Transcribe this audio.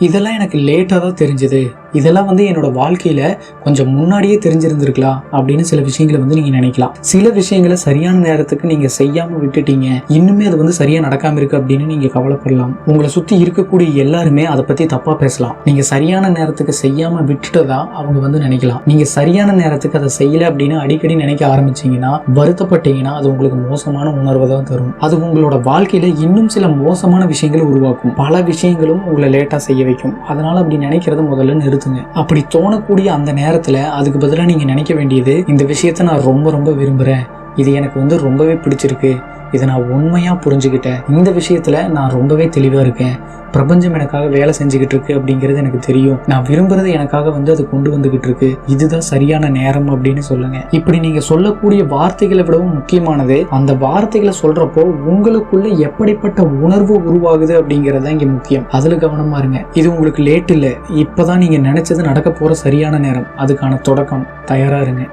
இதெல்லாம் எனக்கு லேட்டாக தான் தெரிஞ்சது, இதெல்லாம் என்னோட வாழ்க்கையில கொஞ்சம் முன்னாடியே தெரிஞ்சிருந்திருக்கலாம் அப்படின்னு சில விஷயங்களை நீங்க நினைக்கலாம். சில விஷயங்களை சரியான நேரத்துக்கு நீங்க செய்யாம விட்டுட்டீங்க, இன்னுமே அது சரியா நடக்காம இருக்கு அப்படின்னு நீங்க கவலைப்படலாம். உங்களை சுத்தி இருக்கக்கூடிய எல்லாருமே அதை பத்தி தப்பா பேசலாம். நீங்க சரியான நேரத்துக்கு செய்யாம விட்டுட்டதா அவங்க நினைக்கலாம். நீங்க சரியான நேரத்துக்கு அதை செய்யல அப்படின்னு அடிக்கடி நினைக்க ஆரம்பிச்சீங்கன்னா, வருத்தப்பட்டீங்கன்னா, அது உங்களுக்கு மோசமான உணர்வை தான் தரும். அது உங்களோட வாழ்க்கையில இன்னும் சில மோசமான விஷயங்களை உருவாக்கும். பல விஷயங்களும் உங்களை லேட்டா செய்ய வைக்கும். அதனால அப்படி நினைக்கிறத முதல்ல நிறுத்துங்க. அப்படி தோணக்கூடிய அந்த நேரத்துல அதுக்கு பதிலாக நீங்க நினைக்க வேண்டியது, இந்த விஷயத்த நான் ரொம்ப ரொம்ப விரும்புறேன், இது எனக்கு ரொம்பவே பிடிச்சிருக்கு, இதை நான் உண்மையா புரிஞ்சுக்கிட்டேன், இந்த விஷயத்துல நான் ரொம்பவே தெளிவா இருக்கேன், பிரபஞ்சம் எனக்காக வேலை செஞ்சுக்கிட்டு இருக்கு அப்படிங்கிறது எனக்கு தெரியும், நான் விரும்புறது எனக்காக அது கொண்டு வந்துகிட்டு இருக்கு, இதுதான் சரியான நேரம் அப்படின்னு சொல்லுங்க. இப்படி நீங்க சொல்லக்கூடிய வார்த்தைகளை விடவும் முக்கியமானது, அந்த வார்த்தைகளை சொல்றப்போ உங்களுக்குள்ள எப்படிப்பட்ட உணர்வு உருவாகுது அப்படிங்கறத இங்க முக்கியம். அதுல கவனமா இருங்க. இது உங்களுக்கு லேட் இல்லை, இப்பதான் நீங்க நினைச்சது நடக்க போற சரியான நேரம், அதுக்கான தொடக்கம். தயாரா இருங்க.